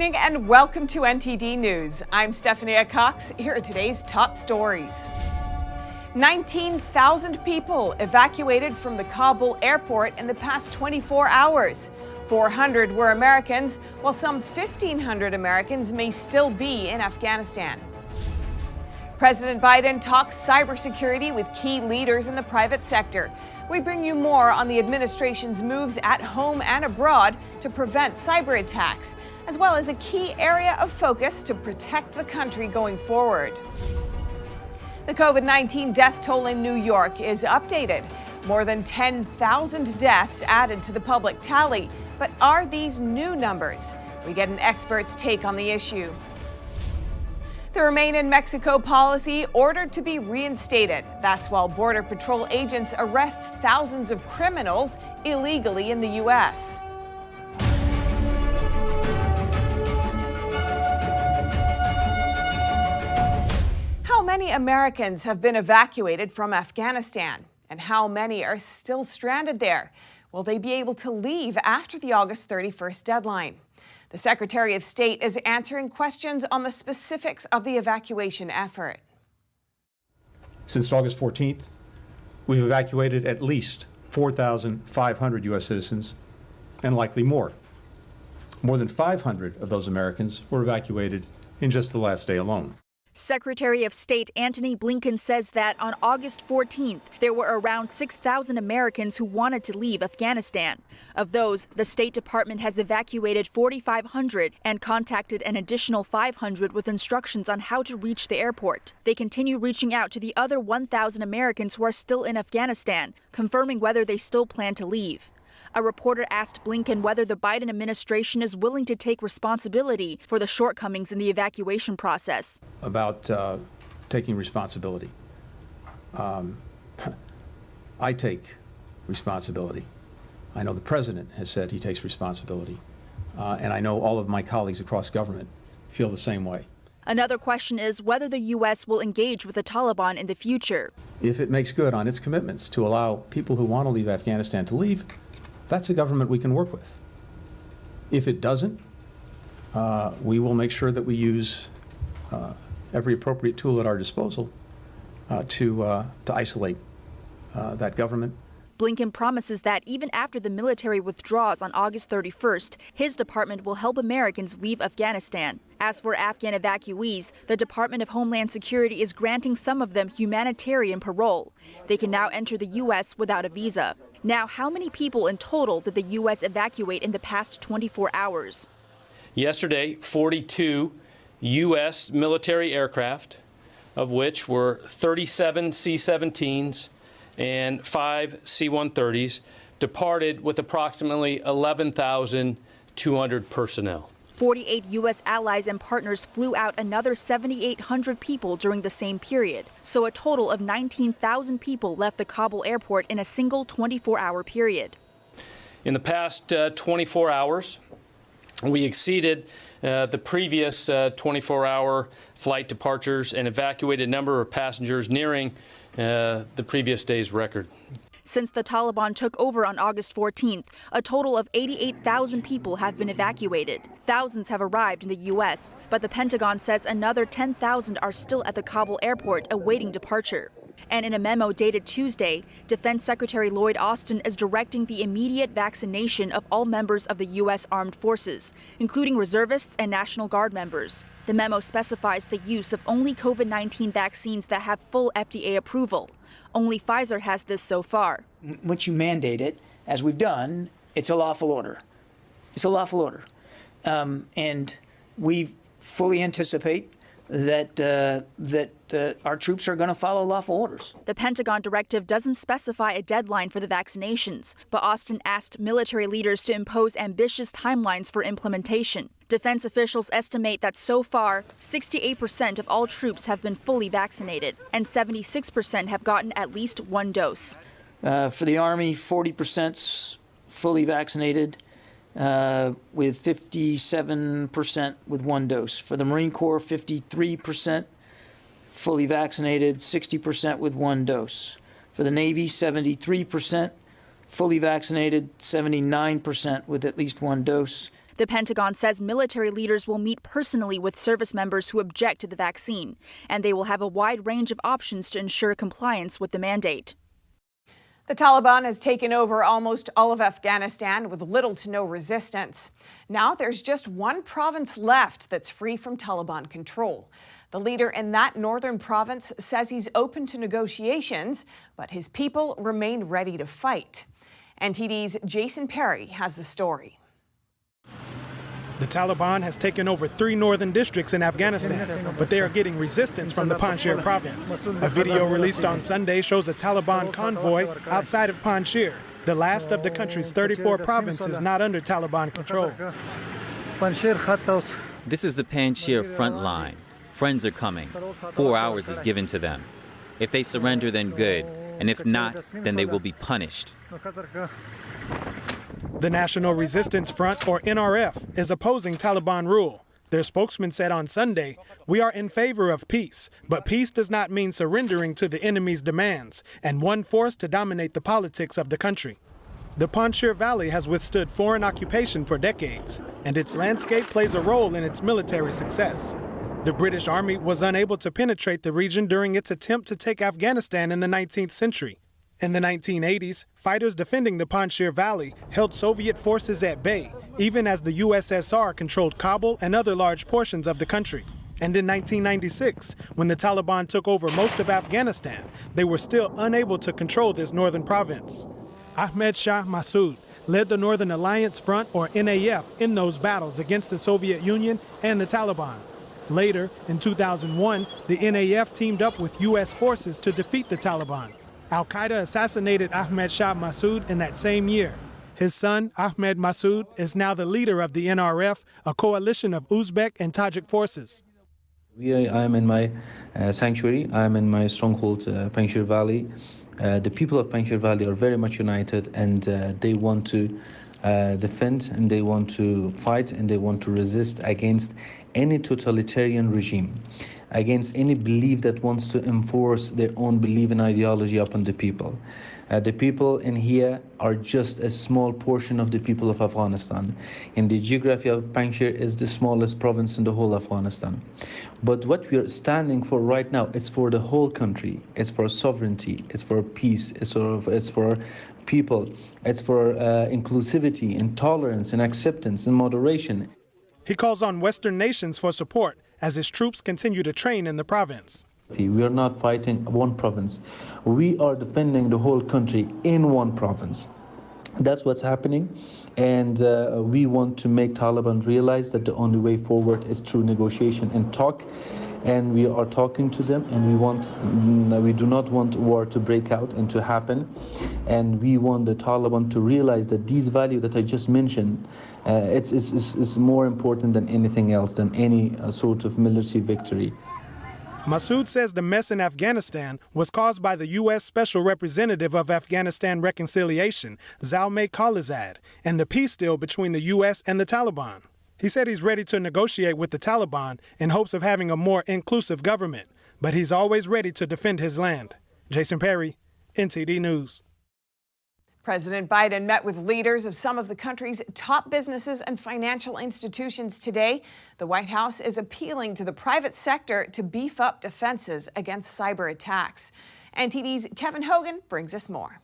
evening and welcome to NTD News. I'm Stephanie Cox. Here are today's top stories. 19,000 people evacuated from the Kabul airport in the past 24 hours. 400 were Americans, while some 1,500 Americans may still be in Afghanistan. President Biden talks cybersecurity with key leaders in the private sector. We bring you more on the administration's moves at home and abroad to prevent cyber attacks, as well as a key area of focus to protect the country going forward. The COVID-19 death toll in New York is updated. More than 10,000 deaths added to the public tally. But are these new numbers? We get an expert's take on the issue. The Remain in Mexico policy ordered to be reinstated. That's while Border Patrol agents arrest thousands of criminals illegally in the U.S. How many Americans have been evacuated from Afghanistan? And how many are still stranded there? Will they be able to leave after the August 31st deadline? The Secretary of State is answering questions on the specifics of the evacuation effort. Since August 14th, we've evacuated at least 4,500 U.S. citizens, and likely more. More than 500 of those Americans were evacuated in just the last day alone. Secretary of State Antony Blinken says that on August 14th, there were around 6,000 Americans who wanted to leave Afghanistan. Of those, the State Department has evacuated 4,500 and contacted an additional 500 with instructions on how to reach the airport. They continue reaching out to the other 1,000 Americans who are still in Afghanistan, confirming whether they still plan to leave. A reporter asked Blinken whether the Biden administration is willing to take responsibility for the shortcomings in the evacuation process. About taking responsibility. I take responsibility. I know the president has said he takes responsibility. And I know all of my colleagues across government feel the same way. Another question is whether the U.S. will engage with the Taliban in the future. If it makes good on its commitments to allow people who want to leave Afghanistan to leave, that's a government we can work with. If it doesn't, we will make sure that we use every appropriate tool at our disposal to isolate that government. Blinken promises that even after the military withdraws on August 31st, his department will help Americans leave Afghanistan. As for Afghan evacuees, the Department of Homeland Security is granting some of them humanitarian parole. They can now enter the U.S. without a visa. Now, how many people in total did the U.S. evacuate in the past 24 hours? Yesterday, 42 U.S. military aircraft, of which were 37 C-17s and 5 C-130s, departed with approximately 11,200 personnel. 48 U.S. allies and partners flew out another 7,800 people during the same period. So a total of 19,000 people left the Kabul airport in a single 24-hour period. In the past 24 hours, we exceeded the previous 24-hour flight departures and evacuated a number of passengers nearing the previous day's record. Since the Taliban took over on August 14th, a total of 88,000 people have been evacuated. Thousands have arrived in the U.S., but the Pentagon says another 10,000 are still at the Kabul airport awaiting departure. And in a memo dated Tuesday, Defense Secretary Lloyd Austin is directing the immediate vaccination of all members of the U.S. Armed Forces, including reservists and National Guard members. The memo specifies the use of only COVID-19 vaccines that have full FDA approval. Only Pfizer has this so far. Once you mandate it, as we've done, it's a lawful order. It's a lawful order. And we fully anticipate that our troops are going to follow lawful orders. The Pentagon directive doesn't specify a deadline for the vaccinations, but Austin asked military leaders to impose ambitious timelines for implementation. Defense officials estimate that so far, 68% of all troops have been fully vaccinated, and 76% have gotten at least one dose. For the Army, 40% fully vaccinated, with 57% with one dose. For the Marine Corps, 53% fully vaccinated, 60% with one dose. For the Navy, 73% fully vaccinated, 79% with at least one dose. The Pentagon says military leaders will meet personally with service members who object to the vaccine, and they will have a wide range of options to ensure compliance with the mandate. The Taliban has taken over almost all of Afghanistan with little to no resistance. Now there's just one province left that's free from Taliban control. The leader in that northern province says he's open to negotiations, but his people remain ready to fight. NTD's Jason Perry has the story. The Taliban has taken over 3 northern districts in Afghanistan, but they are getting resistance from the Panjshir province. A video released on Sunday shows a Taliban convoy outside of Panjshir, the last of the country's 34 provinces not under Taliban control. This is the Panjshir front line. Friends are coming. 4 hours is given to them. If they surrender, then good, and if not, then they will be punished. The National Resistance Front, or NRF, is opposing Taliban rule. Their spokesman said on Sunday, "We are in favor of peace, but peace does not mean surrendering to the enemy's demands and one force to dominate the politics of the country." The Panjshir Valley has withstood foreign occupation for decades, and its landscape plays a role in its military success. The British Army was unable to penetrate the region during its attempt to take Afghanistan in the 19th century. In the 1980s, fighters defending the Panjshir Valley held Soviet forces at bay, even as the USSR controlled Kabul and other large portions of the country. And in 1996, when the Taliban took over most of Afghanistan, they were still unable to control this northern province. Ahmed Shah Massoud led the Northern Alliance Front, or NAF, in those battles against the Soviet Union and the Taliban. Later, in 2001, the NAF teamed up with U.S. forces to defeat the Taliban. Al-Qaeda assassinated Ahmed Shah Massoud in that same year. His son, Ahmed Massoud, is now the leader of the NRF, a coalition of Uzbek and Tajik forces. I am in my sanctuary. I am in my stronghold, Panjshir Valley. The people of Panjshir Valley are very much united, and they want to defend, and they want to fight, and they want to resist against any totalitarian regime, against any belief that wants to enforce their own belief and ideology upon the people. The people in here are just a small portion of the people of Afghanistan. And the geography of Panjshir is the smallest province in the whole Afghanistan. But what we are standing for right now, it's for the whole country. It's for sovereignty, it's for peace, it's for people, it's for inclusivity and tolerance and acceptance and moderation. He calls on Western nations for support as his troops continue to train in the province. We are not fighting one province. We are defending the whole country in one province. That's what's happening. And we want to make Taliban realize that the only way forward is through negotiation and talk. And we are talking to them, and we do not want war to break out and to happen. And we want the Taliban to realize that these values that I just mentioned, it's more important than anything else, than any sort of military victory. Massoud says the mess in Afghanistan was caused by the U.S. Special Representative of Afghanistan Reconciliation, Zalmay Khalilzad, and the peace deal between the U.S. and the Taliban. He said he's ready to negotiate with the Taliban in hopes of having a more inclusive government, but he's always ready to defend his land. Jason Perry, NTD News. President Biden met with leaders of some of the country's top businesses and financial institutions today. The White House is appealing to the private sector to beef up defenses against cyber attacks. NTD's Kevin Hogan brings us more.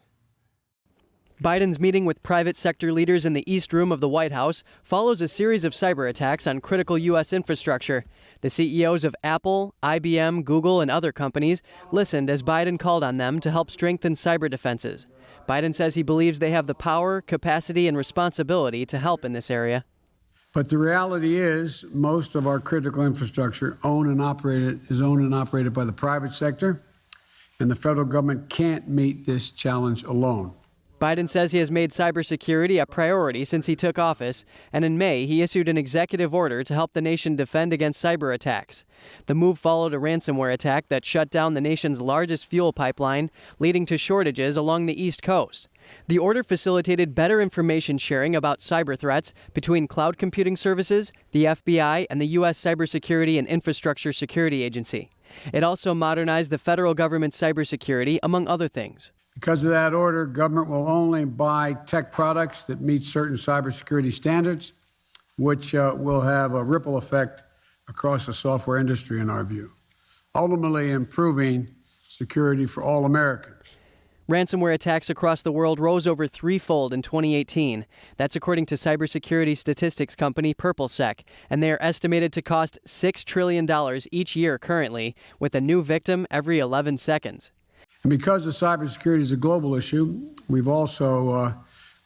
Biden's meeting with private sector leaders in the East Room of the White House follows a series of cyber attacks on critical U.S. infrastructure. The CEOs of Apple, IBM, Google, and other companies listened as Biden called on them to help strengthen cyber defenses. Biden says he believes they have the power, capacity, and responsibility to help in this area. But the reality is most of our critical infrastructure is owned and operated by the private sector, and the federal government can't meet this challenge alone. Biden says he has made cybersecurity a priority since he took office, and in May he issued an executive order to help the nation defend against cyber attacks. The move followed a ransomware attack that shut down the nation's largest fuel pipeline, leading to shortages along the East Coast. The order facilitated better information sharing about cyber threats between cloud computing services, the FBI, and the U.S. Cybersecurity and Infrastructure Security Agency. It also modernized the federal government's cybersecurity, among other things. Because of that order, government will only buy tech products that meet certain cybersecurity standards. which will have a ripple effect across the software industry, in our view, ultimately improving security for all Americans. Ransomware attacks across the world rose over threefold in 2018. That's according to cybersecurity statistics company PurpleSec, and they are estimated to cost $6 trillion each year currently, with a new victim every 11 seconds. And because the cybersecurity is a global issue, we've also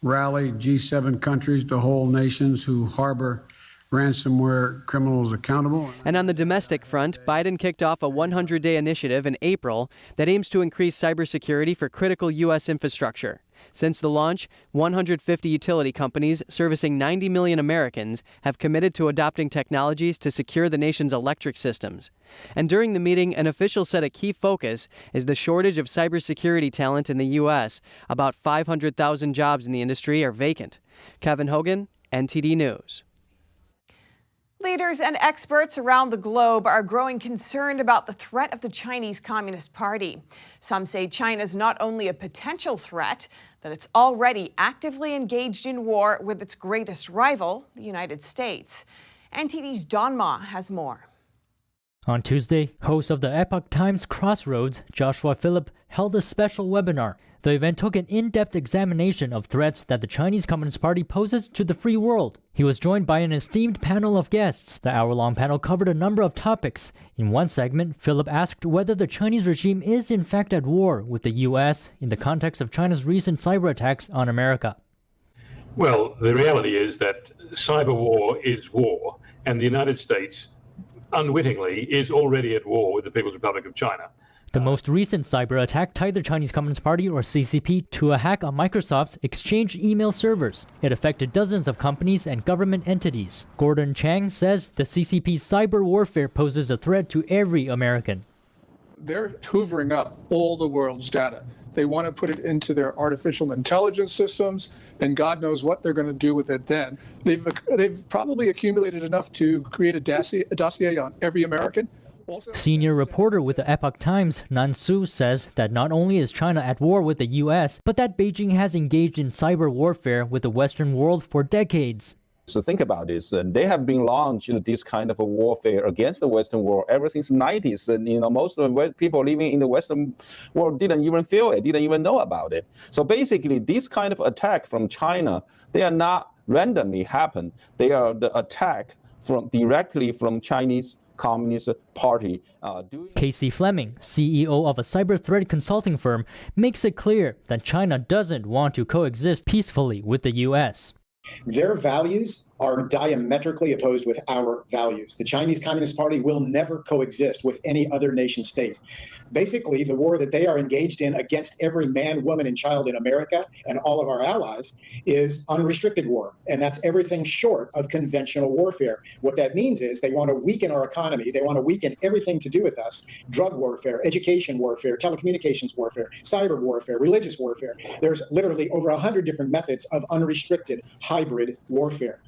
rallied G7 countries to hold nations who harbor ransomware criminals accountable. And on the domestic front, Biden kicked off a 100-day initiative in April that aims to increase cybersecurity for critical U.S. infrastructure. Since the launch, 150 utility companies servicing 90 million Americans have committed to adopting technologies to secure the nation's electric systems. And during the meeting, an official said a key focus is the shortage of cybersecurity talent in the U.S. About 500,000 jobs in the industry are vacant. Kevin Hogan, NTD News. Leaders and experts around the globe are growing concerned about the threat of the Chinese Communist Party. Some say China's not only a potential threat, that it's already actively engaged in war with its greatest rival, the United States. NTD's Don Ma has more. On Tuesday, host of the Epoch Times Crossroads, Joshua Phillip, held a special webinar. The event took an in-depth examination of threats that the Chinese Communist Party poses to the free world. He was joined by an esteemed panel of guests. The hour-long panel covered a number of topics. In one segment, Philip asked whether the Chinese regime is in fact at war with the U.S. in the context of China's recent cyber attacks on America. Well, the reality is that cyber war is war, and the United States, unwittingly, is already at war with the People's Republic of China. The most recent cyber attack tied the Chinese Communist Party, or CCP, to a hack on Microsoft's Exchange email servers. It affected dozens of companies and government entities. Gordon Chang says the CCP's cyber warfare poses a threat to every American. They're hoovering up all the world's data. They want to put it into their artificial intelligence systems, and God knows what they're going to do with it then. They've probably accumulated enough to create a dossier on every American. Senior reporter with the Epoch Times, Nan Su, says that not only is China at war with the U.S., but that Beijing has engaged in cyber warfare with the Western world for decades. So think about this. They have been launched this kind of a warfare against the Western world ever since the 90s. And most of the people living in the Western world didn't even feel it, didn't even know about it. So basically, this kind of attack from China, they are not randomly happen. They are the attack directly from Chinese Communist Party. Casey Fleming, CEO of a cyber threat consulting firm, makes it clear that China doesn't want to coexist peacefully with the U.S. Their values are diametrically opposed with our values. The Chinese Communist Party will never coexist with any other nation state. Basically, the war that they are engaged in against every man, woman, and child in America and all of our allies is unrestricted war. And that's everything short of conventional warfare. What that means is they want to weaken our economy. They want to weaken everything to do with us. Drug warfare, education warfare, telecommunications warfare, cyber warfare, religious warfare. There's literally over 100 different methods of unrestricted hybrid warfare.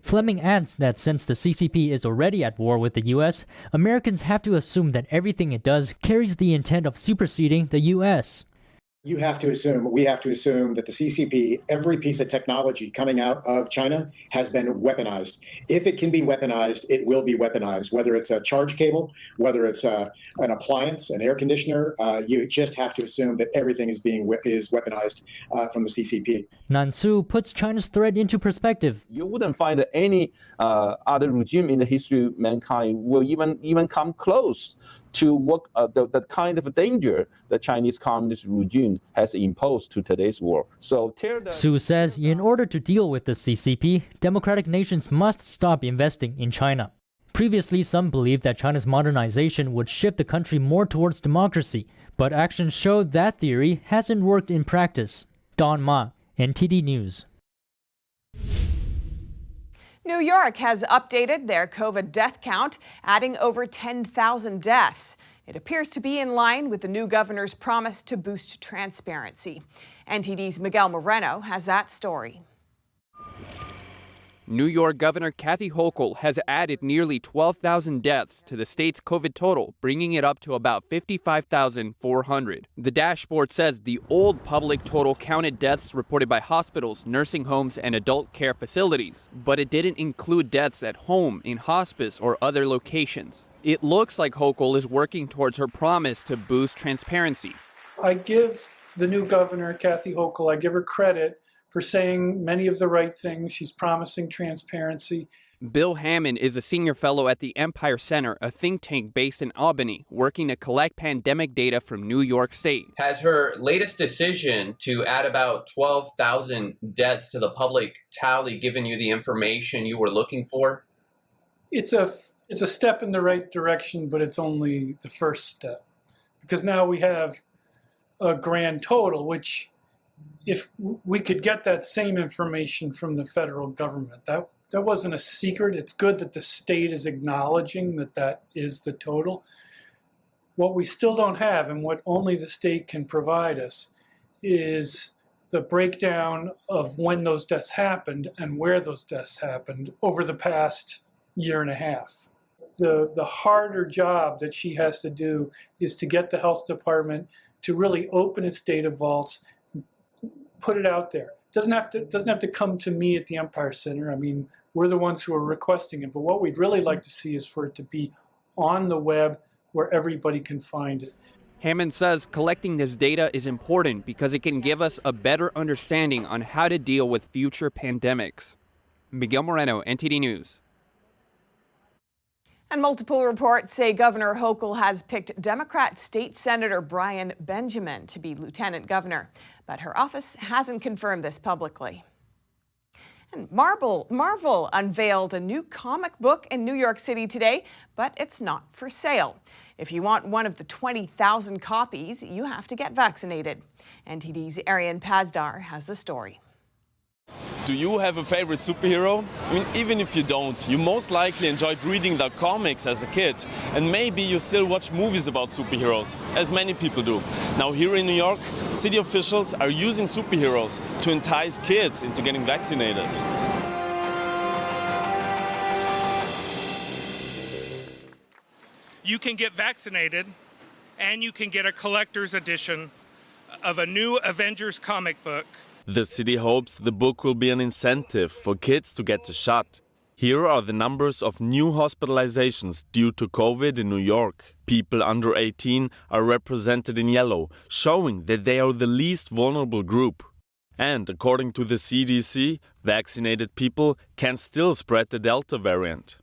Fleming adds that since the CCP is already at war with the U.S., Americans have to assume that everything it does carries the intent of superseding the U.S. We have to assume that the CCP, every piece of technology coming out of China has been weaponized. If it can be weaponized, it will be weaponized, whether it's a charge cable, whether it's an appliance, an air conditioner. You just have to assume that everything is weaponized from the CCP. Nan Su puts China's threat into perspective. You wouldn't find any other regime in the history of mankind will even come close to what the kind of danger the Chinese Communist regime has imposed to today's world. So Su says in order to deal with the CCP, democratic nations must stop investing in China. Previously, some believed that China's modernization would shift the country more towards democracy, but actions show that theory hasn't worked in practice. Don Ma, NTD News. New York has updated their COVID death count, adding over 10,000 deaths. It appears to be in line with the new governor's promise to boost transparency. NTD's Miguel Moreno has that story. New York Governor Kathy Hochul has added nearly 12,000 deaths to the state's COVID total, bringing it up to about 55,400. The dashboard says the old public total counted deaths reported by hospitals, nursing homes, and adult care facilities, but it didn't include deaths at home, in hospice, or other locations. It looks like Hochul is working towards her promise to boost transparency. I give the new governor, Kathy Hochul, I give her credit for saying many of the right things. She's promising transparency. Bill Hammond is a senior fellow at the Empire Center, a think tank based in Albany, working to collect pandemic data from New York State. Has her latest decision to add about 12,000 deaths to the public tally given you the information you were looking for? It's a step in the right direction, but it's only the first step. Because now we have a grand total, which if we could get that same information from the federal government, that wasn't a secret. It's good that the state is acknowledging that that is the total. What we still don't have, and what only the state can provide us, is the breakdown of when those deaths happened and where those deaths happened over the past year and a half. The harder job that she has to do is to get the health department to really open its data vaults, put it out there. Doesn't have to come to me at the Empire Center. I mean, we're the ones who are requesting it. But what we'd really like to see is for it to be on the web where everybody can find it. Hammond says collecting this data is important because it can give us a better understanding on how to deal with future pandemics. Miguel Moreno, NTD News. And multiple reports say Governor Hochul has picked Democrat State Senator Brian Benjamin to be lieutenant governor, but her office hasn't confirmed this publicly. And Marvel unveiled a new comic book in New York City today, but it's not for sale. If you want one of the 20,000 copies, you have to get vaccinated. NTD's Arian Pazdar has the story. Do you have a favorite superhero? I mean, even if you don't, you most likely enjoyed reading their comics as a kid. And maybe you still watch movies about superheroes, as many people do. Now here in New York, city officials are using superheroes to entice kids into getting vaccinated. You can get vaccinated, and you can get a collector's edition of a new Avengers comic book. The city hopes the book will be an incentive for kids to get the shot. Here are the numbers of new hospitalizations due to COVID in New York. People under 18 are represented in yellow, showing that they are the least vulnerable group. And according to the CDC, vaccinated people can still spread the Delta variant.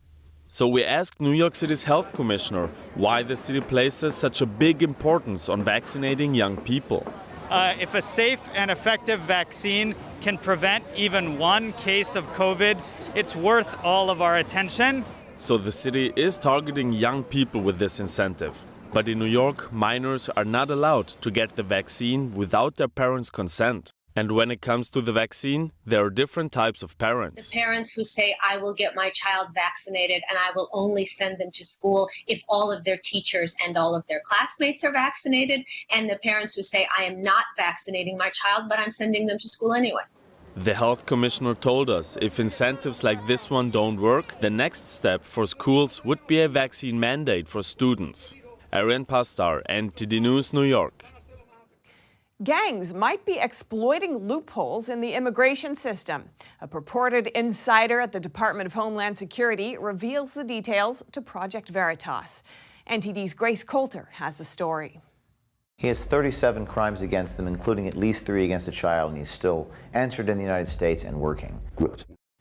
So we asked New York City's health commissioner why the city places such a big importance on vaccinating young people. If a safe and effective vaccine can prevent even one case of COVID, it's worth all of our attention. So the city is targeting young people with this incentive. But in New York, minors are not allowed to get the vaccine without their parents' consent. And when it comes to the vaccine, there are different types of parents. The parents who say, I will get my child vaccinated and I will only send them to school if all of their teachers and all of their classmates are vaccinated. And the parents who say, I am not vaccinating my child, but I'm sending them to school anyway. The health commissioner told us if incentives like this one don't work, the next step for schools would be a vaccine mandate for students. Arian Pastar, NTD News, New York. Gangs might be exploiting loopholes in the immigration system. A purported insider at the Department of Homeland Security reveals the details to Project Veritas. NTD's Grace Coulter has the story. He has 37 crimes against him, including at least 3 against a child, and he's still entered in the United States and working.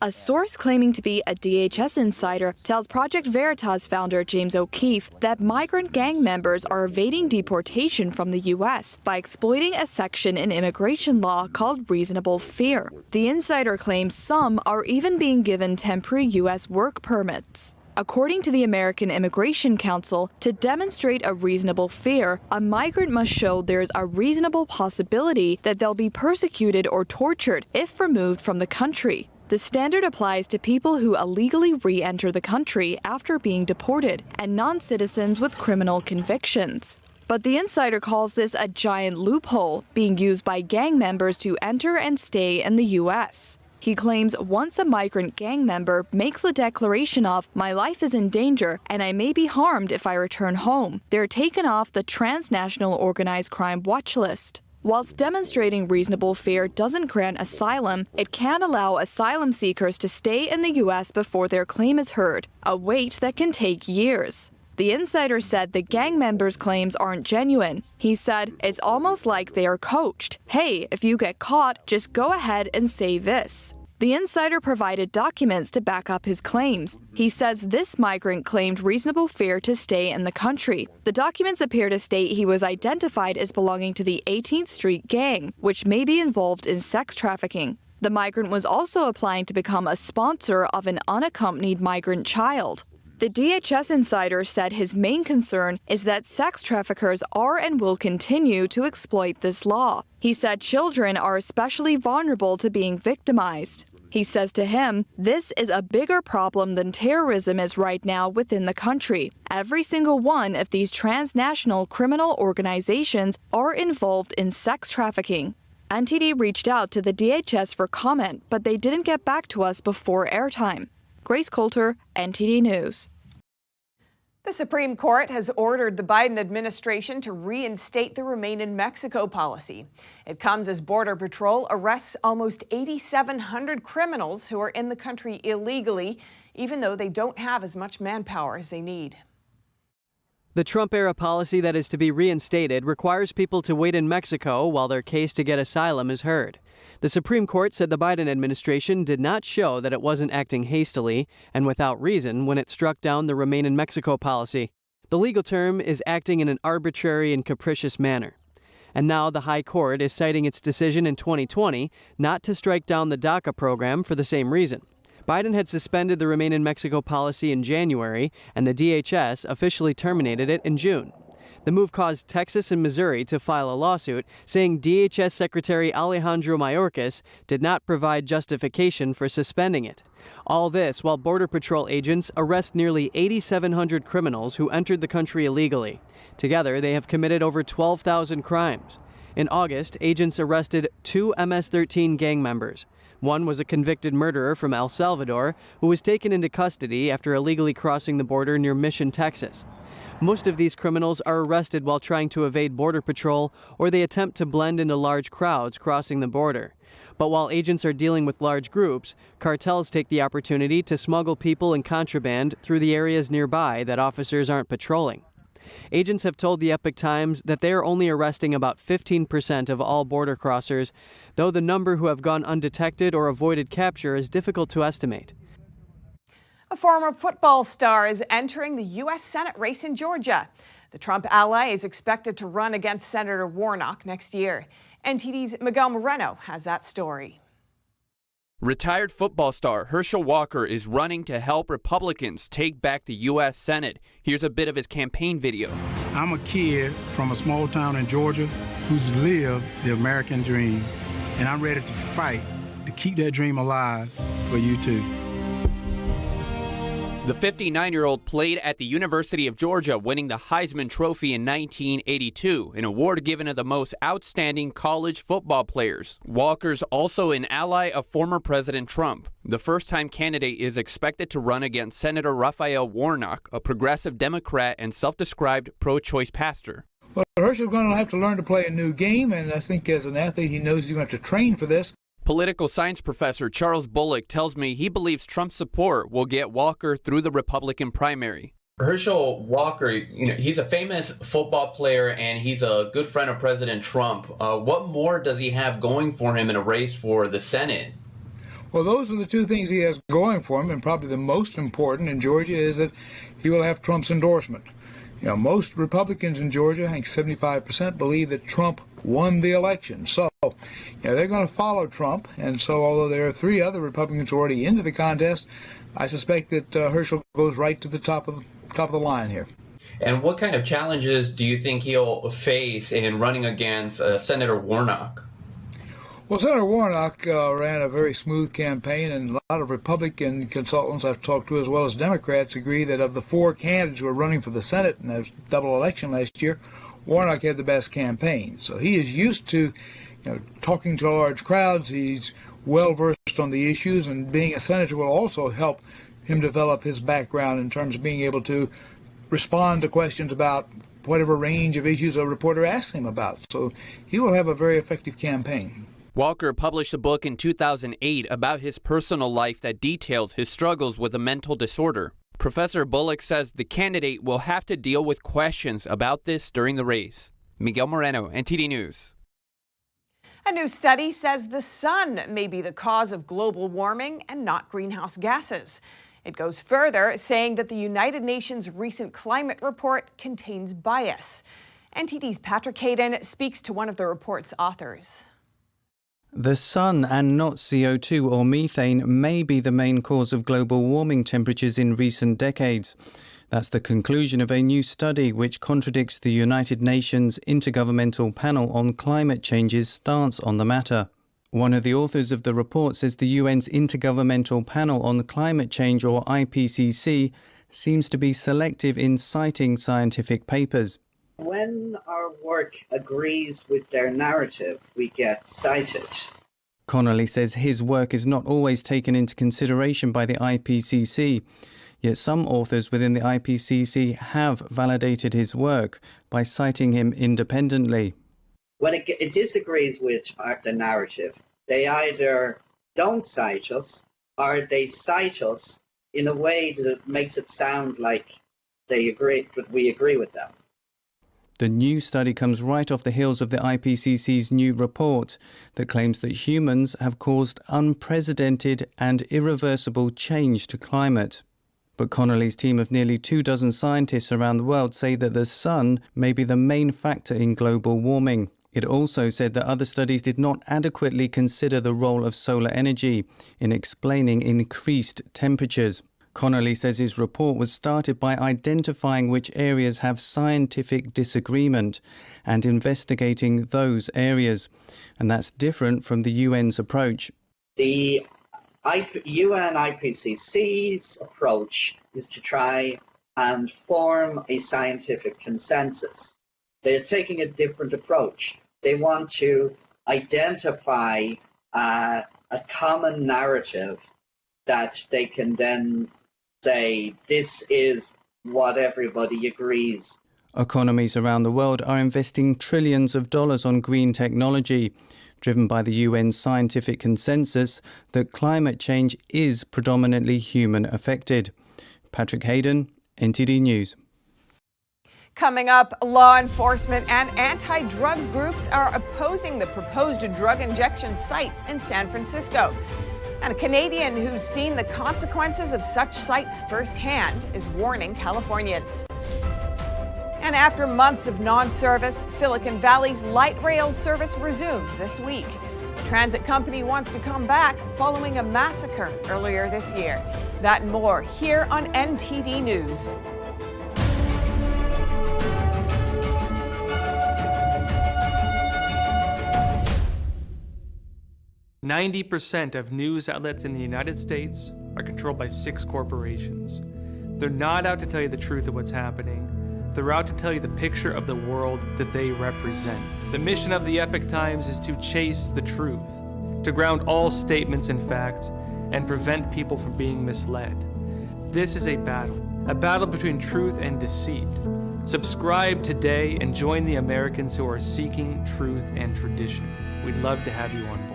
A source claiming to be a DHS insider tells Project Veritas founder James O'Keefe that migrant gang members are evading deportation from the U.S. by exploiting a section in immigration law called reasonable fear. The insider claims some are even being given temporary U.S. work permits. According to the American Immigration Council, to demonstrate a reasonable fear, a migrant must show there's a reasonable possibility that they'll be persecuted or tortured if removed from the country. The standard applies to people who illegally re-enter the country after being deported and non-citizens with criminal convictions. But the insider calls this a giant loophole being used by gang members to enter and stay in the U.S. He claims once a migrant gang member makes the declaration of, "My life is in danger and I may be harmed if I return home," they're taken off the transnational organized crime watch list. Whilst demonstrating reasonable fear doesn't grant asylum, it can allow asylum seekers to stay in the U.S. before their claim is heard, a wait that can take years. The insider said the gang members' claims aren't genuine. He said, "It's almost like they are coached. Hey, if you get caught, just go ahead and say this." The insider provided documents to back up his claims. He says this migrant claimed reasonable fear to stay in the country. The documents appear to state he was identified as belonging to the 18th Street Gang, which may be involved in sex trafficking. The migrant was also applying to become a sponsor of an unaccompanied migrant child. The DHS insider said his main concern is that sex traffickers are and will continue to exploit this law. He said children are especially vulnerable to being victimized. He says to him, "This is a bigger problem than terrorism is right now within the country. Every single one of these transnational criminal organizations are involved in sex trafficking." NTD reached out to the DHS for comment, but they didn't get back to us before airtime. Grace Coulter, NTD News. The Supreme Court has ordered the Biden administration to reinstate the Remain in Mexico policy. It comes as Border Patrol arrests almost 8,700 criminals who are in the country illegally, even though they don't have as much manpower as they need. The Trump-era policy that is to be reinstated requires people to wait in Mexico while their case to get asylum is heard. The Supreme Court said the Biden administration did not show that it wasn't acting hastily and without reason when it struck down the Remain in Mexico policy. The legal term is acting in an arbitrary and capricious manner. And now the High Court is citing its decision in 2020 not to strike down the DACA program for the same reason. Biden had suspended the Remain in Mexico policy in January, and the DHS officially terminated it in June. The move caused Texas and Missouri to file a lawsuit saying DHS Secretary Alejandro Mayorkas did not provide justification for suspending it. All this while Border Patrol agents arrest nearly 8,700 criminals who entered the country illegally. Together, they have committed over 12,000 crimes. In August, agents arrested 2 MS-13 gang members. One was a convicted murderer from El Salvador who was taken into custody after illegally crossing the border near Mission, Texas. Most of these criminals are arrested while trying to evade Border Patrol, or they attempt to blend into large crowds crossing the border. But while agents are dealing with large groups, cartels take the opportunity to smuggle people and contraband through the areas nearby that officers aren't patrolling. Agents have told the Epoch Times that they are only arresting about 15% of all border crossers, though the number who have gone undetected or avoided capture is difficult to estimate. A former football star is entering the U.S. Senate race in Georgia. The Trump ally is expected to run against Senator Warnock next year. NTD's Miguel Moreno has that story. Retired football star Herschel Walker is running to help Republicans take back the U.S. Senate. Here's a bit of his campaign video. I'm a kid from a small town in Georgia who's lived the American dream, and I'm ready to fight to keep that dream alive for you too. The 59-year-old played at the University of Georgia, winning the Heisman Trophy in 1982, an award given to the most outstanding college football players. Walker's also an ally of former President Trump. The first-time candidate is expected to run against Senator Raphael Warnock, a progressive Democrat and self-described pro-choice pastor. Well, Herschel's going to have to learn to play a new game, and I think as an athlete he knows he's going to have to train for this. Political science professor Charles Bullock tells me he believes Trump's support will get Walker through the Republican primary. Herschel Walker, he's a famous football player and he's a good friend of President Trump. What more does he have going for him in a race for the Senate? Well, those are the two things he has going for him, and probably the most important in Georgia is that he will have Trump's endorsement. Most Republicans in Georgia, I think 75%, believe that Trump won the election. So, they're going to follow Trump. And so, although there are 3 other Republicans already into the contest, I suspect that Herschel goes right to the top of the line here. And what kind of challenges do you think he'll face in running against Senator Warnock? Well, Senator Warnock ran a very smooth campaign, and a lot of Republican consultants I've talked to, as well as Democrats, agree that of the 4 candidates who were running for the Senate in that double election last year, Warnock had the best campaign. So he is used to talking to large crowds. He's well versed focused on the issues, and being a senator will also help him develop his background in terms of being able to respond to questions about whatever range of issues a reporter asks him about. So he will have a very effective campaign. Walker published a book in 2008 about his personal life that details his struggles with a mental disorder. Professor Bullock says the candidate will have to deal with questions about this during the race. Miguel Moreno, NTD News. A new study says the sun may be the cause of global warming and not greenhouse gases. It goes further, saying that the United Nations recent climate report contains bias. NTD's Patrick Hayden speaks to one of the report's authors. The sun and not CO2 or methane may be the main cause of global warming temperatures in recent decades. That's the conclusion of a new study which contradicts the United Nations Intergovernmental Panel on Climate Change's stance on the matter. One of the authors of the report says the UN's Intergovernmental Panel on Climate Change, or IPCC, seems to be selective in citing scientific papers. When our work agrees with their narrative, we get cited. Connolly says his work is not always taken into consideration by the IPCC, yet some authors within the IPCC have validated his work by citing him independently. When it disagrees with the narrative, they either don't cite us or they cite us in a way that makes it sound like they agree, but we agree with them. The new study comes right off the heels of the IPCC's new report that claims that humans have caused unprecedented and irreversible change to climate. But Connolly's team of nearly 24 scientists around the world say that the sun may be the main factor in global warming. It also said that other studies did not adequately consider the role of solar energy in explaining increased temperatures. Connolly says his report was started by identifying which areas have scientific disagreement and investigating those areas. And that's different from the UN's approach. The UN IPCC's approach is to try and form a scientific consensus. They're taking a different approach. They want to identify a common narrative that they can then say, this is what everybody agrees. Economies around the world are investing trillions of dollars on green technology, driven by the UN's scientific consensus that climate change is predominantly human affected. Patrick Hayden, NTD News. Coming up, law enforcement and anti-drug groups are opposing the proposed drug injection sites in San Francisco. And a Canadian who's seen the consequences of such sites firsthand is warning Californians. And after months of non-service, Silicon Valley's light rail service resumes this week. The transit company wants to come back following a massacre earlier this year. That and more here on NTD News. 90% of news outlets in the United States are controlled by 6 corporations. They're not out to tell you the truth of what's happening. They're out to tell you the picture of the world that they represent. The mission of the Epoch Times is to chase the truth, to ground all statements in facts, and prevent people from being misled. This is a battle between truth and deceit. Subscribe today and join the Americans who are seeking truth and tradition. We'd love to have you on board.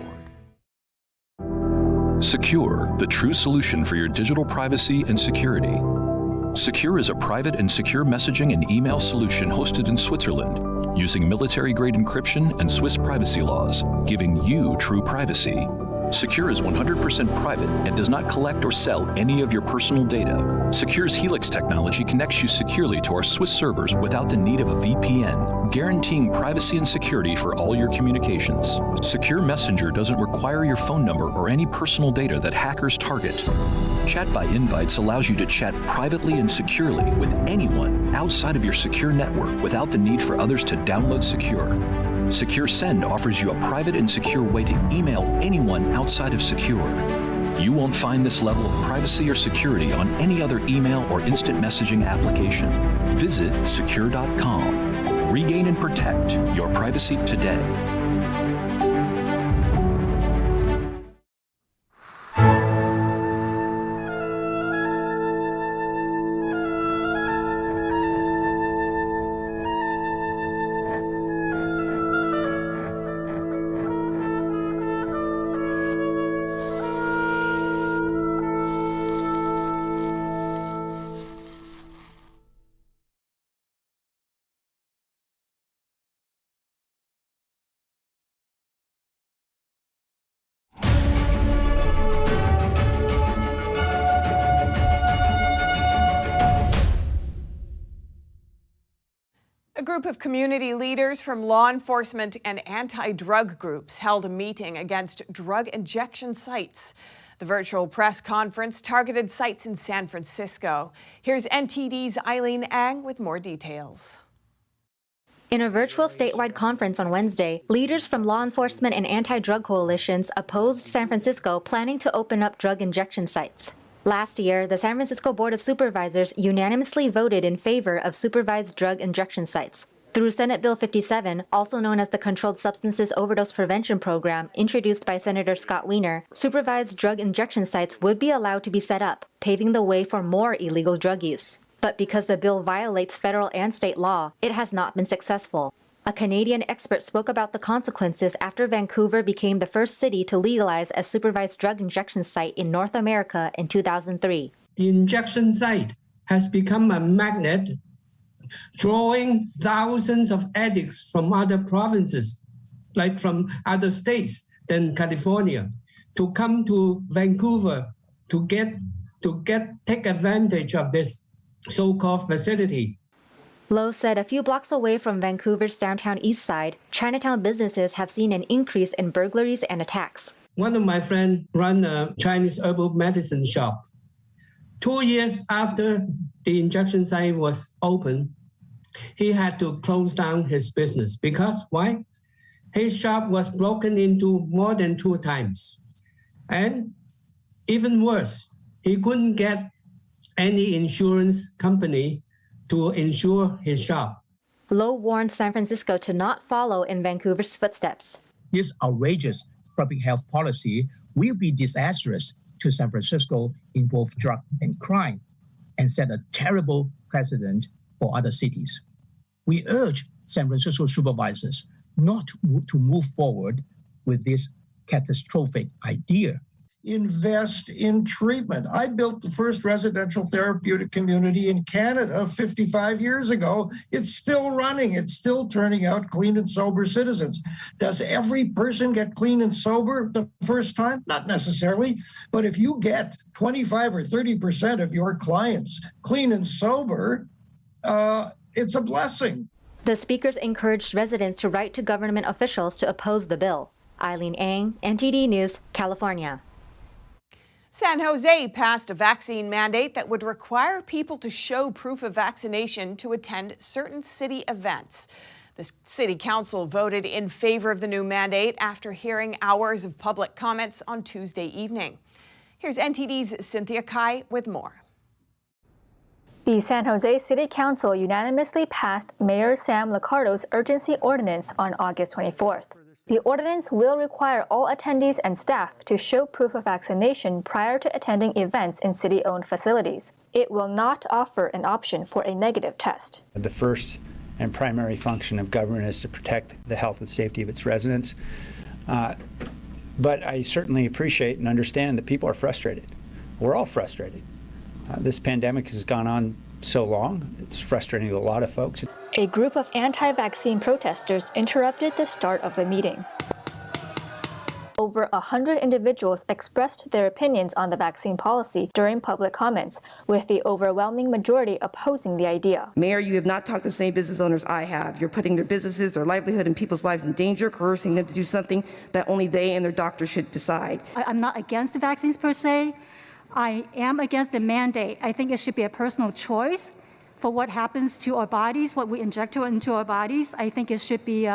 Secure, the true solution for your digital privacy and security. Secure is a private and secure messaging and email solution hosted in Switzerland, using military-grade encryption and Swiss privacy laws, giving you true privacy. Secure is 100% private and does not collect or sell any of your personal data. Secure's Helix technology connects you securely to our Swiss servers without the need of a VPN, guaranteeing privacy and security for all your communications. Secure Messenger doesn't require your phone number or any personal data that hackers target. Chat by Invites allows you to chat privately and securely with anyone outside of your secure network without the need for others to download Secure. Secure Send offers you a private and secure way to email anyone outside of Secure. You won't find this level of privacy or security on any other email or instant messaging application. Visit secure.com. Regain and protect your privacy today. A group of community leaders from law enforcement and anti-drug groups held a meeting against drug injection sites. The virtual press conference targeted sites in San Francisco. Here's NTD's Eileen Ang with more details. In a virtual statewide conference on Wednesday, leaders from law enforcement and anti-drug coalitions opposed San Francisco planning to open up drug injection sites. Last year, the San Francisco Board of Supervisors unanimously voted in favor of supervised drug injection sites. Through Senate Bill 57, also known as the Controlled Substances Overdose Prevention Program, introduced by Senator Scott Wiener, supervised drug injection sites would be allowed to be set up, paving the way for more illegal drug use. But because the bill violates federal and state law, it has not been successful. A Canadian expert spoke about the consequences after Vancouver became the first city to legalize a supervised drug injection site in North America in 2003. The injection site has become a magnet, drawing thousands of addicts from other provinces, like from other states than California, to come to Vancouver to take advantage of this so-called facility. Lowe said a few blocks away from Vancouver's downtown east side, Chinatown businesses have seen an increase in burglaries and attacks. One of my friends runs a Chinese herbal medicine shop. 2 years after the injection site was open, he had to close down his business. Because why? His shop was broken into more than 2 times. And even worse, he couldn't get any insurance company to insure his shop. Lowe warned San Francisco to not follow in Vancouver's footsteps. This outrageous public health policy will be disastrous to San Francisco in both drug and crime and set a terrible precedent for other cities. We urge San Francisco supervisors not to move forward with this catastrophic idea. Invest in treatment. I built the first residential therapeutic community in Canada 55 years ago. It's still running. It's still turning out clean and sober citizens. Does every person get clean and sober the first time? Not necessarily. But if you get 25 or 30% of your clients clean and sober, it's a blessing. The speakers encouraged residents to write to government officials to oppose the bill. Eileen Ang, NTD News, California. San Jose passed a vaccine mandate that would require people to show proof of vaccination to attend certain city events. The city council voted in favor of the new mandate after hearing hours of public comments on Tuesday evening. Here's NTD's Cynthia Kai with more. The San Jose City Council unanimously passed Mayor Sam Liccardo's urgency ordinance on August 24th. The ordinance will require all attendees and staff to show proof of vaccination prior to attending events in city-owned facilities. It will not offer an option for a negative test. The first and primary function of government is to protect the health and safety of its residents. But I certainly appreciate and understand that people are frustrated. We're all frustrated. This pandemic has gone on so long. It's frustrating to a lot of folks. A group of anti-vaccine protesters interrupted the start of the meeting. Over 100 individuals expressed their opinions on the vaccine policy during public comments, with the overwhelming majority opposing the idea. Mayor, you have not talked to the same business owners I have. You're putting their businesses, their livelihood, and people's lives in danger, coercing them to do something that only they and their doctor should decide. I'm not against the vaccines per se. I am against the mandate. I think it should be a personal choice for what happens to our bodies, what we inject into our bodies. I think it should be,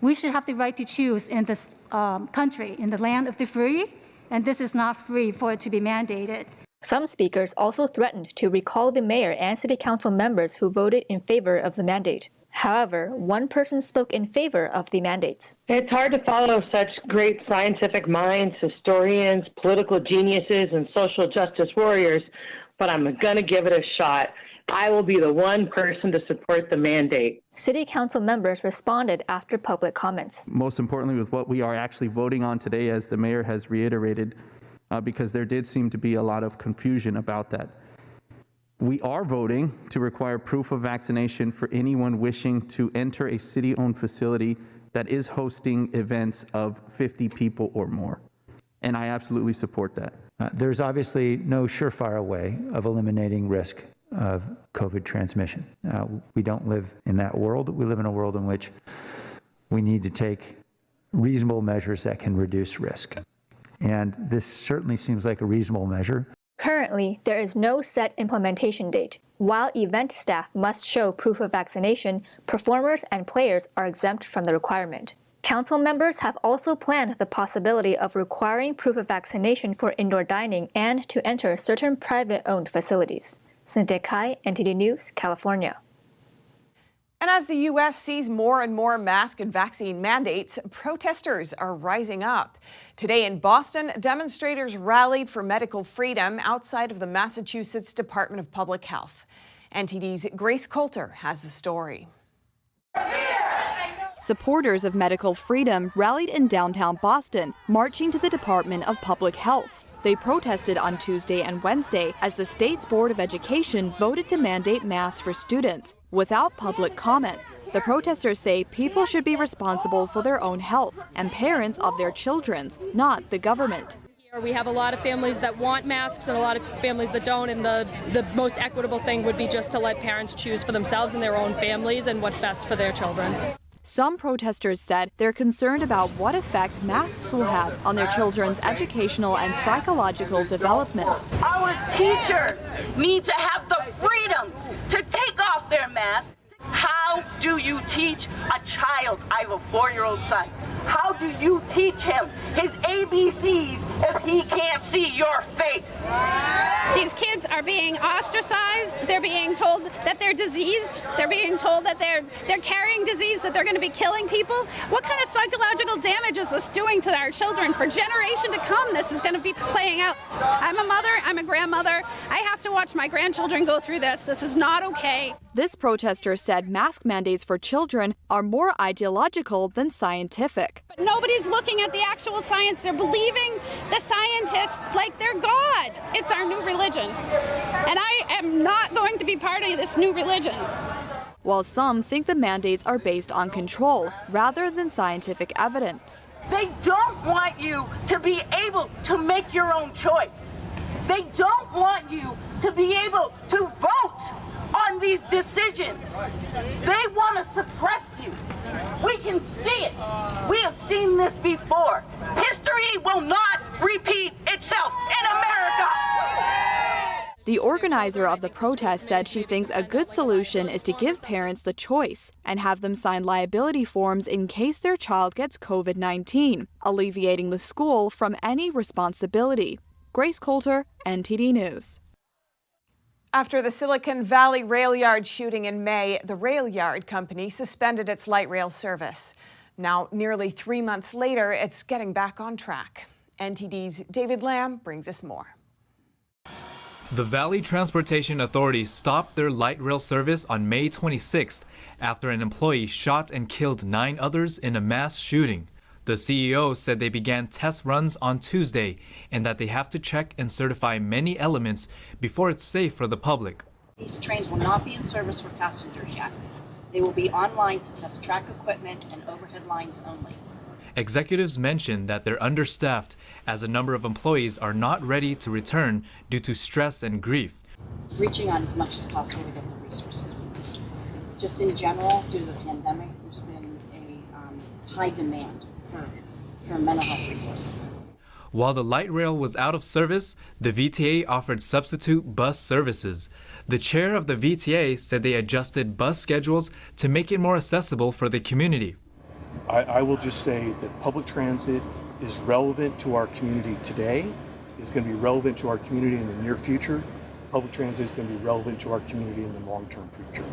we should have the right to choose in this country, in the land of the free, and this is not free for it to be mandated. Some speakers also threatened to recall the mayor and city council members who voted in favor of the mandate. However, one person spoke in favor of the mandates. It's hard to follow such great scientific minds, historians, political geniuses, and social justice warriors, but I'm going to give it a shot. I will be the one person to support the mandate. City council members responded after public comments. Most importantly, with what we are actually voting on today, as the mayor has reiterated, because there did seem to be a lot of confusion about that. We are voting to require proof of vaccination for anyone wishing to enter a city-owned facility that is hosting events of 50 people or more. And I absolutely support that. There's obviously no surefire way of eliminating risk of COVID transmission. We don't live in that world. We live in a world in which we need to take reasonable measures that can reduce risk. And this certainly seems like a reasonable measure. Currently, there is no set implementation date. While event staff must show proof of vaccination, performers and players are exempt from the requirement. Council members have also planned the possibility of requiring proof of vaccination for indoor dining and to enter certain private-owned facilities. Cynthia Kai, NTD News, California. And as the U.S. sees more and more mask and vaccine mandates, protesters are rising up. Today in Boston, demonstrators rallied for medical freedom outside of the Massachusetts Department of Public Health. NTD's Grace Coulter has the story. Supporters of medical freedom rallied in downtown Boston, marching to the Department of Public Health. They protested on Tuesday and Wednesday as the state's Board of Education voted to mandate masks for students without public comment. The protesters say people should be responsible for their own health and parents of their children's, not the government. We have a lot of families that want masks and a lot of families that don't, and the most equitable thing would be just to let parents choose for themselves and their own families and what's best for their children. Some protesters said they're concerned about what effect masks will have on their children's educational and psychological development. Our teachers need to have the freedom to take off their masks. How do you teach a child? I have a 4-year-old son. How do you teach him his ABCs if he can't see your face? These kids are being ostracized. They're being told that they're diseased. They're being told that they're carrying disease, that they're going to be killing people. What kind of psychological damage is this doing to our children? For generation to come, this is going to be playing out. I'm a mother. I'm a grandmother. I have to watch my grandchildren go through this. This is not okay. This protester said mask mandates for children are more ideological than scientific. But nobody's looking at the actual science. They're believing the scientists like they're God. It's our new religion. And I am not going to be part of this new religion. While some think the mandates are based on control rather than scientific evidence. They don't want you to be able to make your own choice. They don't want you to be able to vote on these decisions. They want to suppress you. We can see it. We have seen this before. History will not repeat itself in America. The organizer of the protest said she thinks a good solution is to give parents the choice and have them sign liability forms in case their child gets COVID-19, alleviating the school from any responsibility. Grace Coulter, NTD News. After the Silicon Valley rail yard shooting in May, the rail yard company suspended its light rail service. Now, nearly 3 months later, it's getting back on track. NTD's David Lamb brings us more. The Valley Transportation Authority stopped their light rail service on May 26th after an employee shot and killed 9 others in a mass shooting. The CEO said they began test runs on Tuesday and that they have to check and certify many elements before it's safe for the public. These trains will not be in service for passengers yet. They will be online to test track equipment and overhead lines only. Executives mentioned that they're understaffed as a number of employees are not ready to return due to stress and grief. Reaching out as much as possible to get the resources we need. Just in general, due to the pandemic, there's been a high demand for mental health resources. While the light rail was out of service, the VTA offered substitute bus services. The chair of the VTA said they adjusted bus schedules to make it more accessible for the community. I will just say that public transit is relevant to our community today. It's going to be relevant to our community in the near future. Public transit is going to be relevant to our community in the long-term future.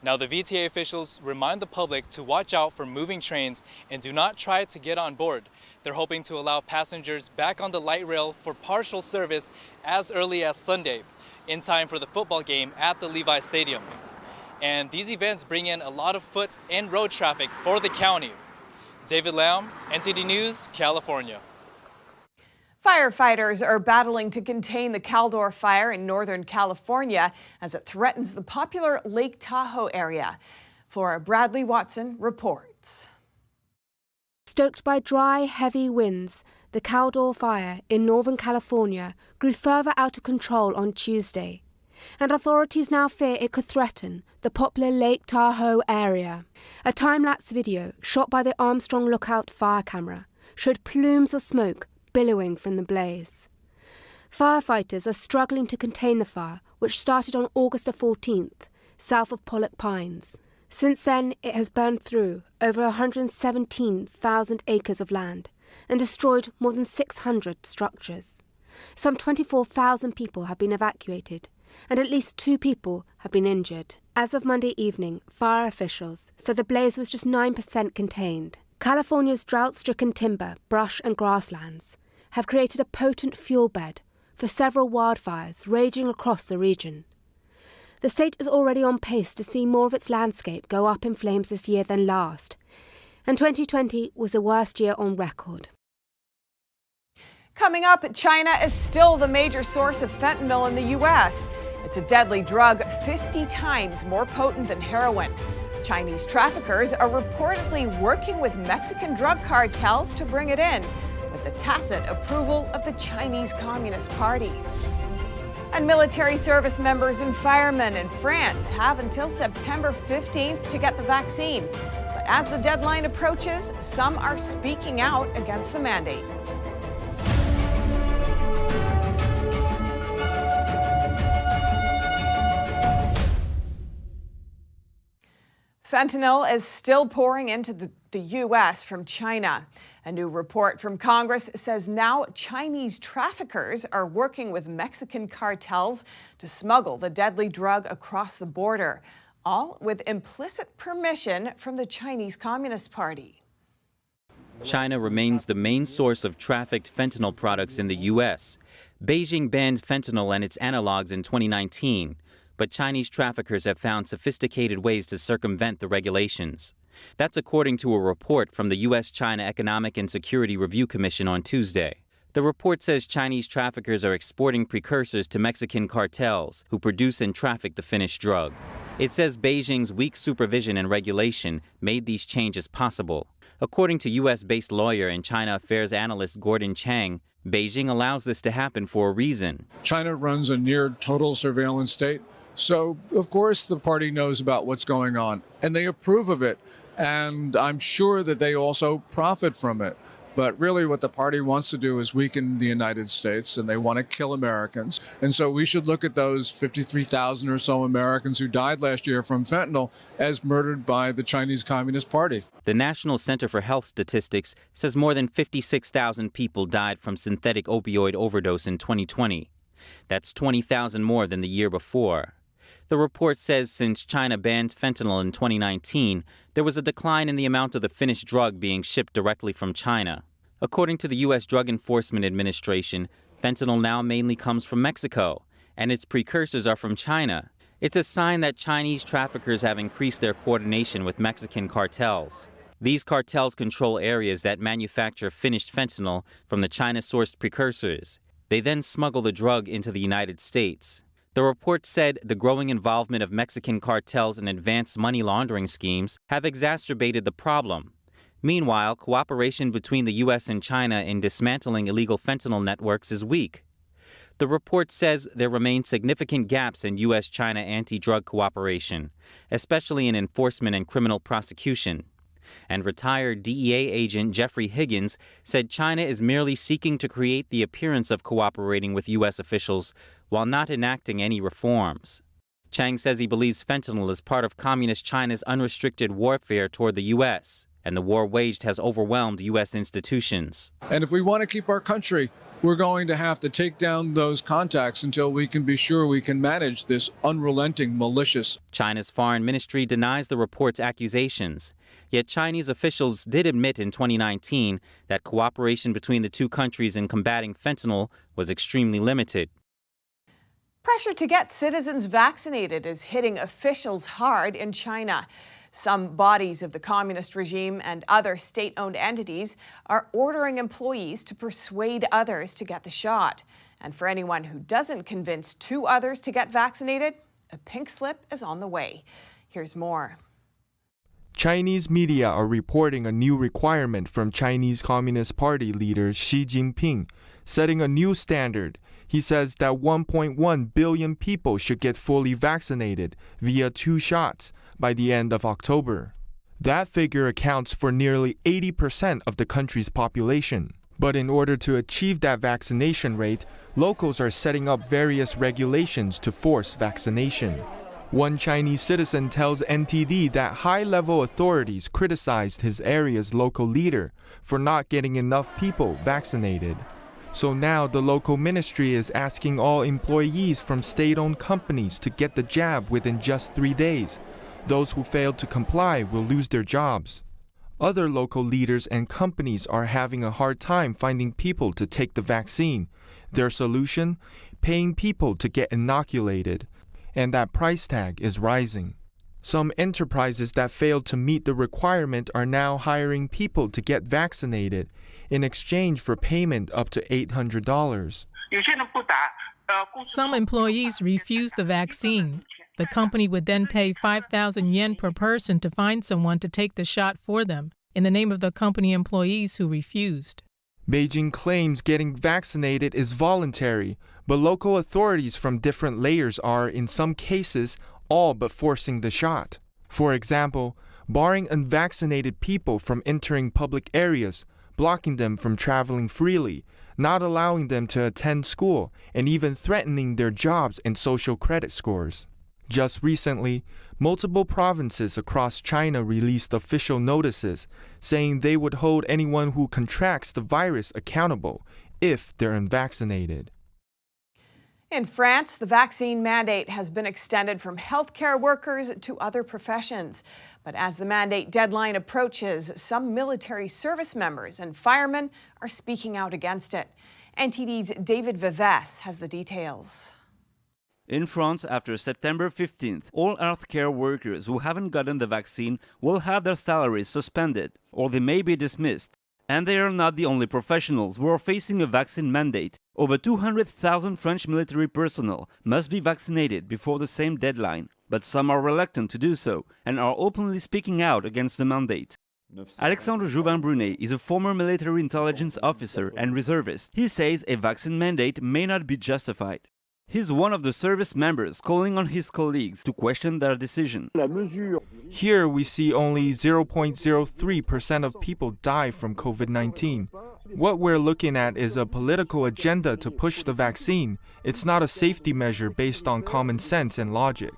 Now, the VTA officials remind the public to watch out for moving trains and do not try to get on board. They're hoping to allow passengers back on the light rail for partial service as early as Sunday, in time for the football game at the Levi Stadium. And these events bring in a lot of foot and road traffic for the county. David Lamb, NTD News, California. Firefighters are battling to contain the Caldor fire in Northern California as it threatens the popular Lake Tahoe area. Flora Bradley Watson reports. Stoked by dry, heavy winds, the Caldor fire in Northern California grew further out of control on Tuesday. and authorities now fear it could threaten the popular Lake Tahoe area. A time-lapse video shot by the Armstrong Lookout fire camera showed plumes of smoke billowing from the blaze. Firefighters are struggling to contain the fire, which started on August 14th, south of Pollock Pines. Since then, it has burned through over 117,000 acres of land and destroyed more than 600 structures. Some 24,000 people have been evacuated, and at least 2 people have been injured. As of Monday evening, fire officials said the blaze was just 9% contained. California's drought-stricken timber, brush and grasslands have created a potent fuel bed for several wildfires raging across the region. The state is already on pace to see more of its landscape go up in flames this year than last, and 2020 was the worst year on record. Coming up, China is still the major source of fentanyl in the U.S. It's a deadly drug 50 times more potent than heroin. Chinese traffickers are reportedly working with Mexican drug cartels to bring it in, with the tacit approval of the Chinese Communist Party. And military service members and firemen in France have until September 15th to get the vaccine. But as the deadline approaches, some are speaking out against the mandate. Fentanyl is still pouring into the U.S. from China. A new report from Congress says now Chinese traffickers are working with Mexican cartels to smuggle the deadly drug across the border, all with implicit permission from the Chinese Communist Party. China remains the main source of trafficked fentanyl products in the U.S. Beijing banned fentanyl and its analogs in 2019. But Chinese traffickers have found sophisticated ways to circumvent the regulations. That's according to a report from the U.S.-China Economic and Security Review Commission on Tuesday. The report says Chinese traffickers are exporting precursors to Mexican cartels who produce and traffic the finished drug. It says Beijing's weak supervision and regulation made these changes possible. According to U.S.-based lawyer and China affairs analyst Gordon Chang, Beijing allows this to happen for a reason. China runs a near total surveillance state. So, of course, the party knows about what's going on, and they approve of it. And I'm sure that they also profit from it. But really what the party wants to do is weaken the United States, and they want to kill Americans. And so we should look at those 53,000 or so Americans who died last year from fentanyl as murdered by the Chinese Communist Party. The National Center for Health Statistics says more than 56,000 people died from synthetic opioid overdose in 2020. That's 20,000 more than the year before. The report says since China banned fentanyl in 2019, there was a decline in the amount of the finished drug being shipped directly from China. According to the U.S. Drug Enforcement Administration, fentanyl now mainly comes from Mexico, and its precursors are from China. It's a sign that Chinese traffickers have increased their coordination with Mexican cartels. These cartels control areas that manufacture finished fentanyl from the China-sourced precursors. They then smuggle the drug into the United States. The report said the growing involvement of Mexican cartels in advanced money laundering schemes have exacerbated the problem. Meanwhile, cooperation between the U.S. and China in dismantling illegal fentanyl networks is weak. The report says there remain significant gaps in U.S.-China anti-drug cooperation, especially in enforcement and criminal prosecution. And retired DEA agent Jeffrey Higgins said China is merely seeking to create the appearance of cooperating with U.S. officials while not enacting any reforms. Chang says he believes fentanyl is part of Communist China's unrestricted warfare toward the U.S., and the war waged has overwhelmed U.S. institutions. And if we want to keep our country, we're going to have to take down those contacts until we can be sure we can manage this unrelenting, malicious. China's foreign ministry denies the report's accusations. Yet Chinese officials did admit in 2019 that cooperation between the two countries in combating fentanyl was extremely limited. Pressure to get citizens vaccinated is hitting officials hard in China. Some bodies of the communist regime and other state-owned entities are ordering employees to persuade others to get the shot. And for anyone who doesn't convince 2 others to get vaccinated, a pink slip is on the way. Here's more. Chinese media are reporting a new requirement from Chinese Communist Party leader Xi Jinping, setting a new standard. He says that 1.1 billion people should get fully vaccinated via 2 shots by the end of October. That figure accounts for nearly 80% of the country's population. But in order to achieve that vaccination rate, locals are setting up various regulations to force vaccination. One Chinese citizen tells NTD that high-level authorities criticized his area's local leader for not getting enough people vaccinated. So now the local ministry is asking all employees from state-owned companies to get the jab within just 3 days. Those who fail to comply will lose their jobs. Other local leaders and companies are having a hard time finding people to take the vaccine. Their solution? Paying people to get inoculated. And that price tag is rising. Some enterprises that failed to meet the requirement are now hiring people to get vaccinated in exchange for payment up to $800. Some employees refused the vaccine. The company would then pay 5,000 yen per person to find someone to take the shot for them in the name of the company employees who refused. Beijing claims getting vaccinated is voluntary, but local authorities from different layers are, in some cases, all but forcing the shot. For example, barring unvaccinated people from entering public areas, blocking them from traveling freely, not allowing them to attend school, and even threatening their jobs and social credit scores. Just recently, multiple provinces across China released official notices saying they would hold anyone who contracts the virus accountable if they're unvaccinated. In France, the vaccine mandate has been extended from healthcare workers to other professions. But as the mandate deadline approaches, some military service members and firemen are speaking out against it. NTD's David Vives has the details. In France, after September 15th, all healthcare workers who haven't gotten the vaccine will have their salaries suspended, or they may be dismissed. And they are not the only professionals who are facing a vaccine mandate. Over 200,000 French military personnel must be vaccinated before the same deadline. But some are reluctant to do so and are openly speaking out against the mandate. Alexandre Jouvin-Brunet is a former military intelligence officer and reservist. He says a vaccine mandate may not be justified. He's one of the service members calling on his colleagues to question their decision. Here we see only 0.03% of people die from COVID-19. What we're looking at is a political agenda to push the vaccine. It's not a safety measure based on common sense and logic.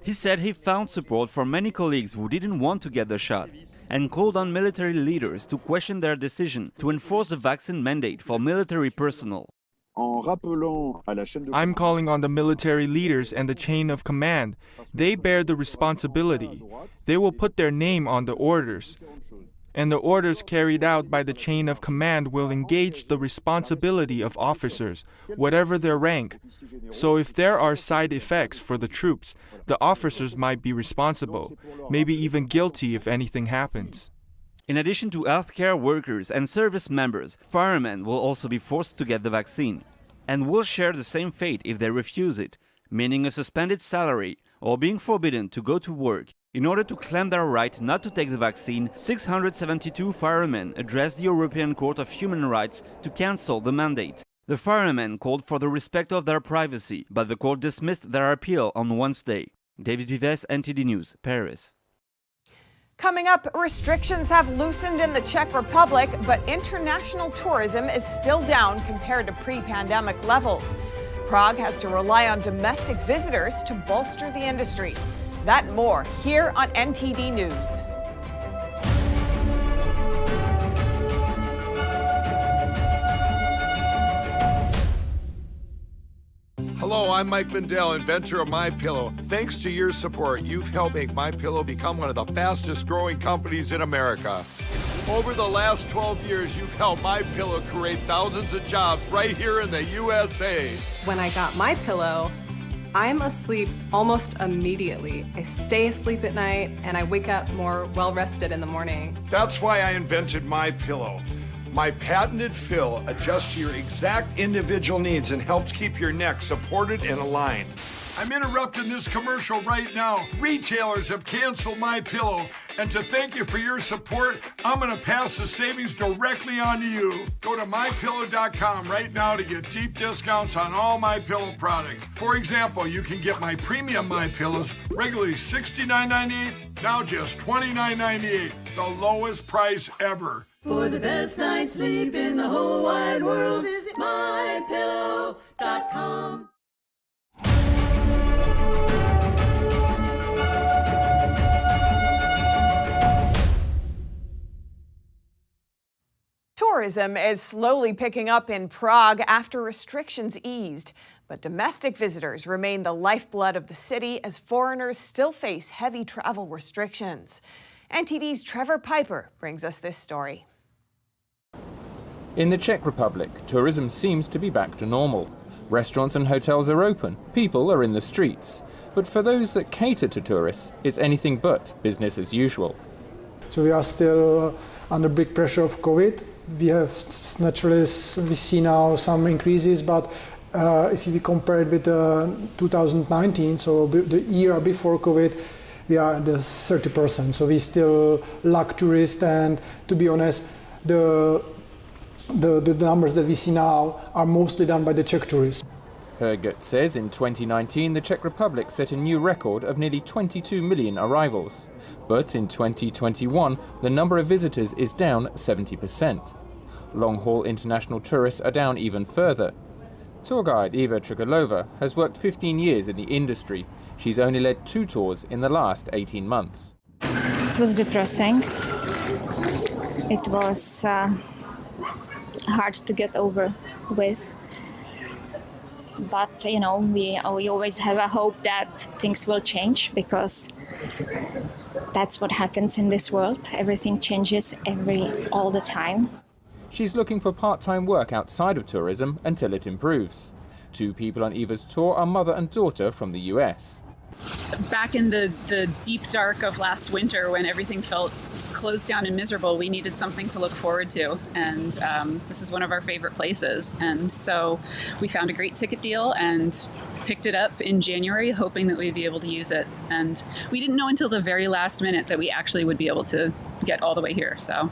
He said he found support from many colleagues who didn't want to get the shot and called on military leaders to question their decision to enforce the vaccine mandate for military personnel. I'm calling on the military leaders and the chain of command. They bear the responsibility. They will put their name on the orders. And the orders carried out by the chain of command will engage the responsibility of officers, whatever their rank. So if there are side effects for the troops, the officers might be responsible, maybe even guilty if anything happens. In addition to healthcare workers and service members, firemen will also be forced to get the vaccine and will share the same fate if they refuse it, meaning a suspended salary or being forbidden to go to work. In order to claim their right not to take the vaccine, 672 firemen addressed the European Court of Human Rights to cancel the mandate. The firemen called for the respect of their privacy, but the court dismissed their appeal on Wednesday. David Vives, NTD News, Paris. Coming up, restrictions have loosened in the Czech Republic, but international tourism is still down compared to pre-pandemic levels. Prague has to rely on domestic visitors to bolster the industry. That and more here on NTD News. Hello, I'm Mike Lindell, inventor of MyPillow. Thanks to your support, you've helped make MyPillow become one of the fastest growing companies in America. Over the last 12 years, you've helped MyPillow create thousands of jobs right here in the USA. When I got MyPillow, I'm asleep almost immediately. I stay asleep at night and I wake up more well-rested in the morning. That's why I invented MyPillow. My patented fill adjusts to your exact individual needs and helps keep your neck supported and aligned. I'm interrupting this commercial right now. Retailers have canceled MyPillow, and to thank you for your support, I'm going to pass the savings directly on to you. Go to MyPillow.com right now to get deep discounts on all MyPillow products. For example, you can get my premium MyPillows regularly $69.98, now just $29.98, the lowest price ever. For the best night's sleep in the whole wide world, visit MyPillow.com. Tourism is slowly picking up in Prague after restrictions eased, but domestic visitors remain the lifeblood of the city as foreigners still face heavy travel restrictions. NTD's Trevor Piper brings us this story. In the Czech Republic, tourism seems to be back to normal. Restaurants and hotels are open, people are in the streets. But for those that cater to tourists, it's anything but business as usual. So we are still under big pressure of COVID. We have naturally, we see now some increases, but if we compare it with 2019, so the year before COVID, we are at the 30%. So we still lack tourists, and to be honest, the numbers that we see now are mostly done by the Czech tourists. Hergut says in 2019 the Czech Republic set a new record of nearly 22 million arrivals. But in 2021 the number of visitors is down 70%. Long-haul international tourists are down even further. Tour guide Eva Trikolova has worked 15 years in the industry. She's only led 2 tours in the last 18 months. It was depressing. It was hard to get over with. But, you know, we always have a hope that things will change, because that's what happens in this world. Everything changes all the time. She's looking for part-time work outside of tourism until it improves. 2 people on Eva's tour are mother and daughter from the US. Back in the deep dark of last winter, when everything felt closed down and miserable, we needed something to look forward to, and this is one of our favorite places. And so we found a great ticket deal and picked it up in January, hoping that we'd be able to use it. And we didn't know until the very last minute that we actually would be able to get all the way here. So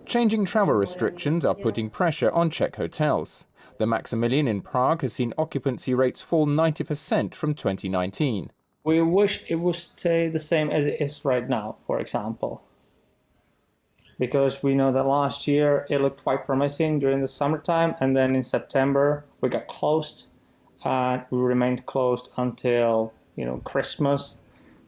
changing travel restrictions are putting pressure on Czech hotels. The Maximilian in Prague has seen occupancy rates fall 90% from 2019. We wish it would stay the same as it is right now, for example. Because we know that last year it looked quite promising during the summertime, and then in September we got closed, and we remained closed until Christmas.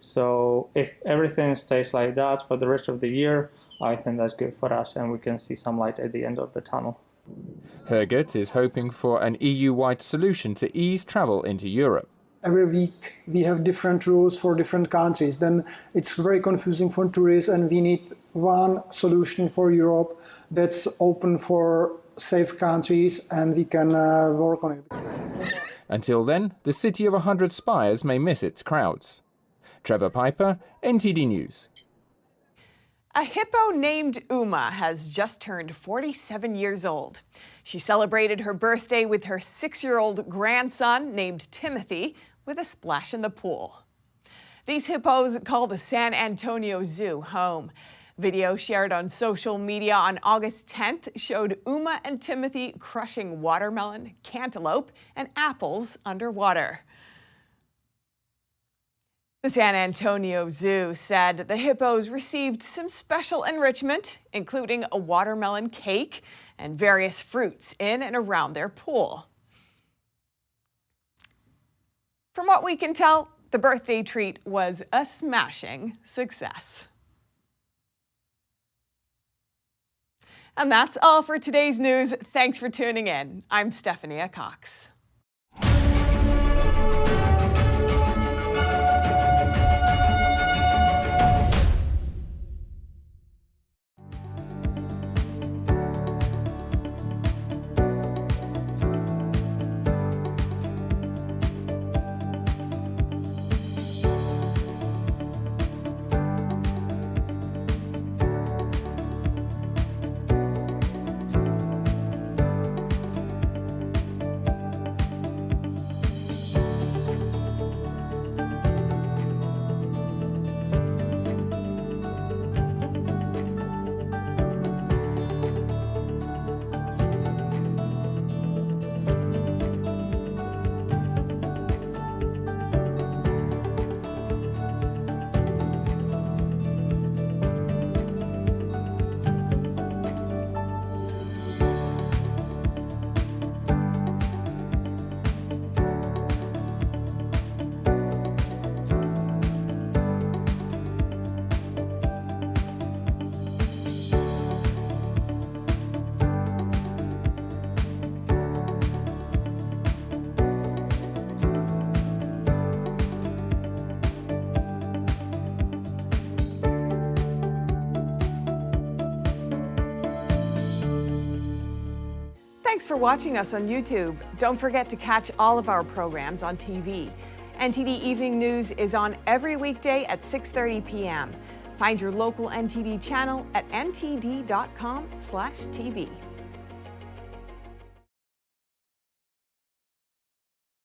So if everything stays like that for the rest of the year, I think that's good for us, and we can see some light at the end of the tunnel. Hergut is hoping for an EU-wide solution to ease travel into Europe. Every week we have different rules for different countries. Then it's very confusing for tourists, and we need one solution for Europe that's open for safe countries, and we can work on it. Until then, the city of 100 spires may miss its crowds. Trevor Piper, NTD News. A hippo named Uma has just turned 47 years old. She celebrated her birthday with her 6-year-old grandson named Timothy with a splash in the pool. These hippos call the San Antonio Zoo home. Video shared on social media on August 10th showed Uma and Timothy crushing watermelon, cantaloupe, and apples underwater. The San Antonio Zoo said the hippos received some special enrichment, including a watermelon cake and various fruits in and around their pool. From what we can tell, the birthday treat was a smashing success. And that's all for today's news. Thanks for tuning in. I'm Stephanie Cox. Thanks for watching us on YouTube. Don't forget to catch all of our programs on TV. NTD Evening News is on every weekday at 6:30 p.m. Find your local NTD channel at ntd.com/TV.